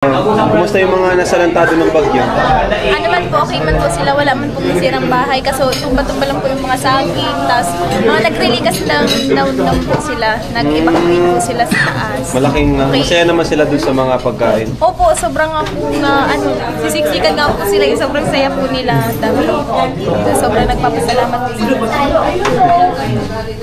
Kumusta yung mga nasalantado ng bagyo? Ano man po, okay man po sila, wala man pong nasirang bahay. Kaso tumba-tumba lang po yung mga saging. Tapos mga nag-religas lang down po sila. Nag-evacuate po sila sa taas. Malaking, masaya naman sila dun sa mga pagkain. Opo, sobrang nga po na, sisiksikan nga po sila. Yung sobrang saya po nila. Dami po. Sobrang nagpapasalamat po sila.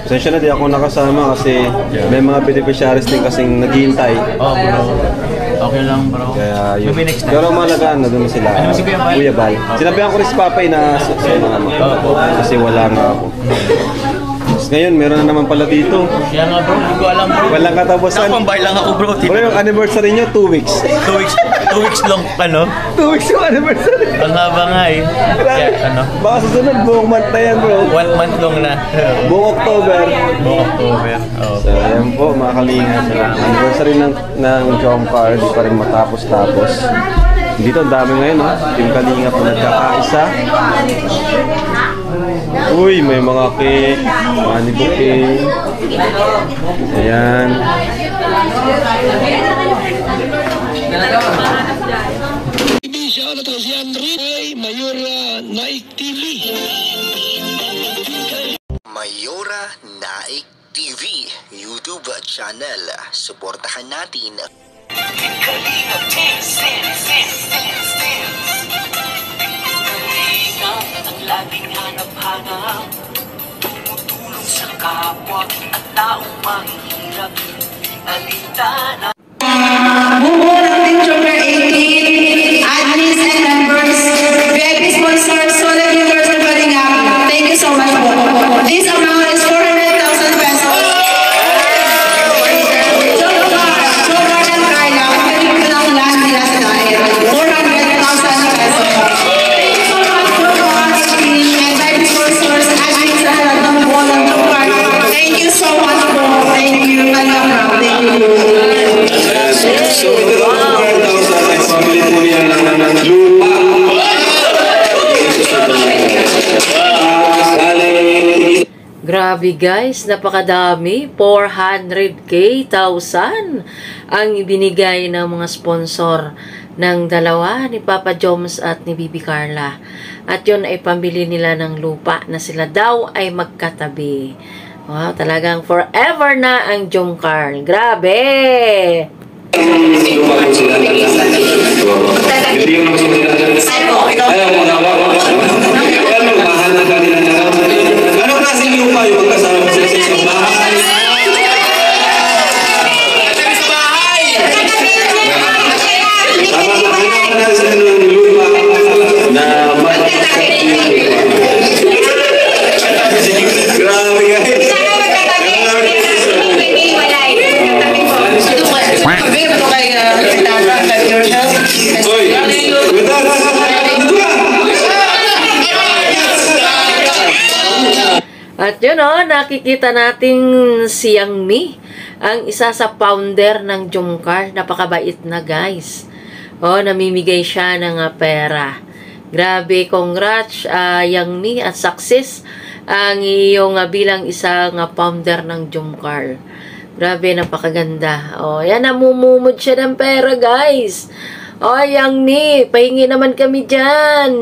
Pasensya na di ako nakasama kasi may mga beneficiaries din kasing naghihintay. Oh, bro. Okay lang, bro. Kaya yun. Maybe next time. Pero malagaan na doon sila. Ano si Kuya Bal? Kuya Bal. Sinabihan ko rin si Papay na sasama mo. Kasi wala nga ako. Tapos ngayon, meron na naman pala dito. Kaya nga, bro. Hindi ko alam, bro. Walang katapusan. Nakapambay lang ako, bro. Bro, yung anniversary nyo, 2 weeks. 2 weeks long, ano? 2 weeks yung anniversary. Ang haba nga eh. Kaya, ano? Baka susunod, buong month na yan, bro. 1 month long na. Buong October. Buong October. Oh. So, ayan po, mga kalingap. Anniversary ng Jomcar, di pa rin matapos-tapos. Dito, ang dami ngayon, ha? Yung kalingap na nagkakaisa. Uy, may mga cake, money bouquet. Ayan. Shout out si Andre, Mayora Naik TV. Mayora Naik TV YouTube channel. Suportahan natin. Kalingap ang laging hanap-hanap, tumutulong sa kapwa at taong mahihirap. Alintana. Bumuo ng Team Jomcar 18, admins and members, VIP sponsors, solid members of Kalingap. Thank you so much po. This amount is 400,000 pesos. Jomcar and Carla, pwede ko lang lahat nila sa dahil. 400,000 pesos. Thank you so much Jomcar 18 and VIP sponsors, admins and lahat ng bumuo ng Jomcar. Thank you so much po. Thank you, Kalingap. Thank you. So, ito ang 4,000 ay pamili po niya ng lupa. Grabe guys, napakadami. 400k, 1,000 ang ibinigay ng mga sponsor ng dalawa, ni Papa Joms at ni Bibi Carla. At yun ay pambili nila ng lupa na sila daw ay magkatabi. Wow, talagang forever na ang Jomcar. Grabe! Anong klaseng lupa yung magkasama sila sa isang bahay? Grabe guys. At yun nakikita natin si Yang Mi, ang isa sa founder ng Jomcar. Napakabait na guys. Namimigay siya ng pera. Grabe, congrats Yang Mi at success ang iyong bilang isang founder ng Jomcar. Grabe, napakaganda. Yan, namumumod siya ng pera guys. Yang Mi, pahingi naman kami dyan.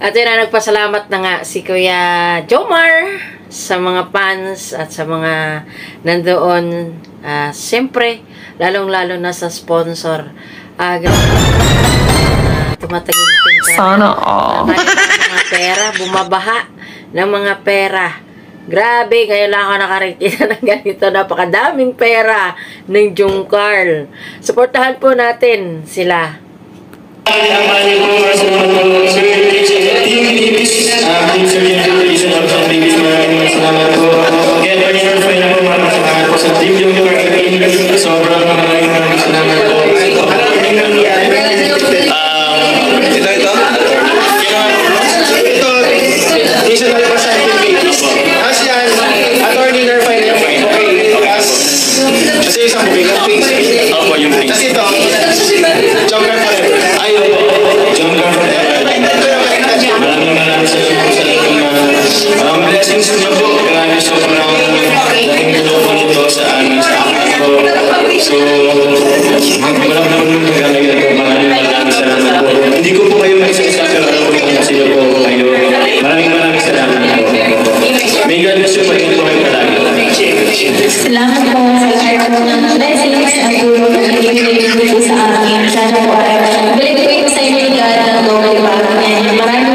At yun na, nagpasalamat na nga si Kuya Jomar sa mga fans at sa mga nandoon. Siyempre, lalong-lalo na sa sponsor. Tumataginting ka. Sana all. Mga pera, bumabaha ng mga pera. Grabe, ngayon lang ako nakakita ng ganito. Napakadaming pera ng Jungkarl. Suportahan po natin sila. Hindi ko po kayo maisa-isa pero alam ko kung sino po kayo. Maraming salamat po. May God bless you po kayo palagi. Salamat po sa blessings at tulong na ibigay po sa amin. Sana po ay balik po ito sa inyo God ng Lord Department.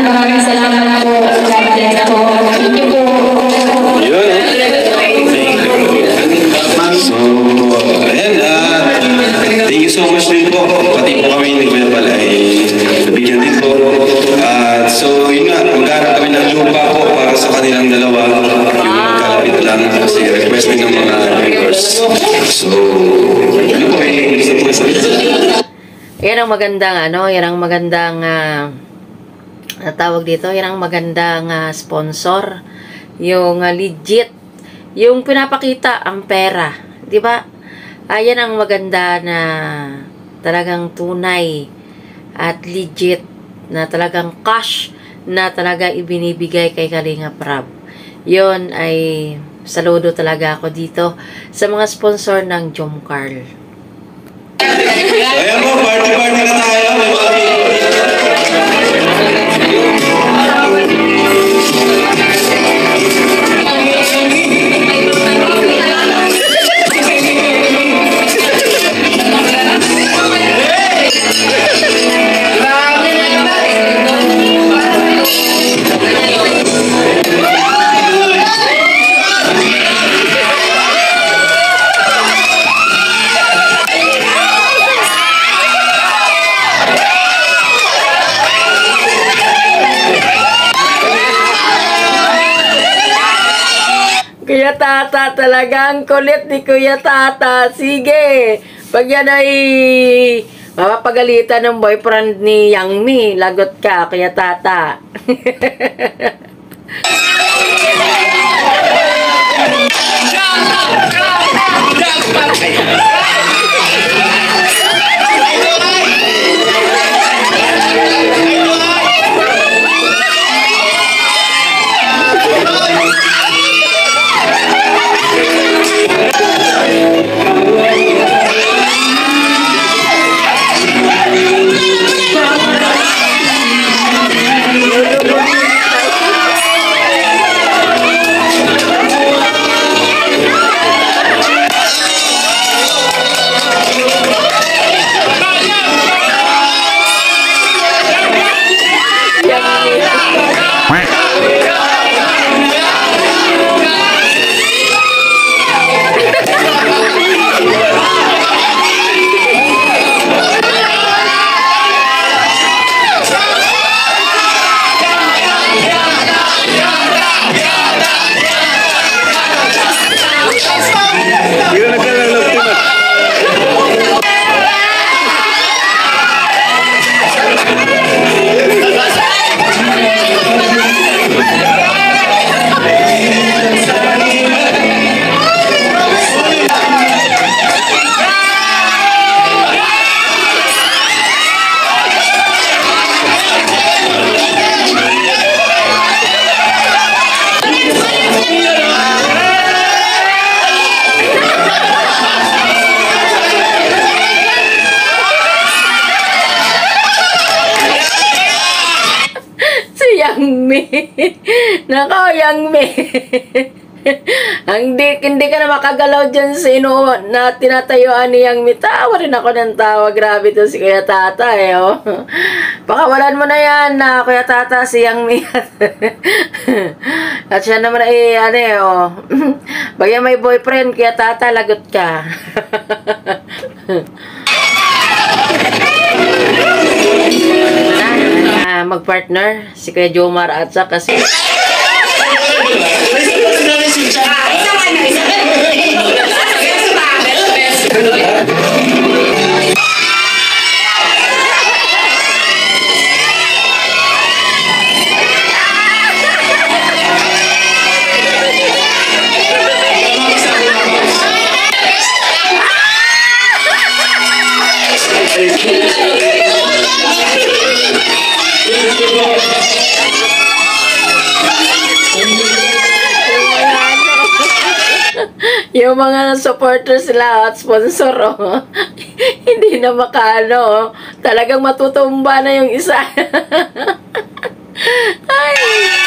Maraming salamat po. God bless po. Thank you po. Yun. So, ayan. Thank you so much din po. Pati po kami ni Kuya Pala ay nabigyan din po. So, yun nga. Magharap kami ng lupa po para sa kanilang dalawa. Yung magkalapit lang kasi request ng mga members. So, yun po ay yan ang magandang yan ang magandang tawag dito, yan ang magandang sponsor, yung legit, yung pinapakita ang pera, di ba? Yan ang maganda na talagang tunay at legit na talagang cash na talaga ibinibigay kay Kalinga Prab. Yon ay saludo talaga ako dito sa mga sponsor ng Jungkarl. ayan po, party-party na tayo. Kuya Tata, talagang kulit ni Kuya Tata. Sige, pag yan ay mapapagalitan ng boyfriend ni Yang Mi, lagot ka, Kuya Tata. Mi. Nako, Yang Mi. Hindi ka na makagalaw dyan sino na tinatayuan ni Yang Mi. Tawa rin ako ng tawa. Grabe to si Kuya Tata eh. Oh. Pakawalan mo na yan na Kuya Tata si Yang Mi. At siya naman oh. Bagay may boyfriend Kuya Tata, lagot ka. Magpartner si Kuya Jomar at saka si yung mga supporters nila at sponsor, oh. Hindi na makano, oh. Talagang matutumba na yung isa. Ay!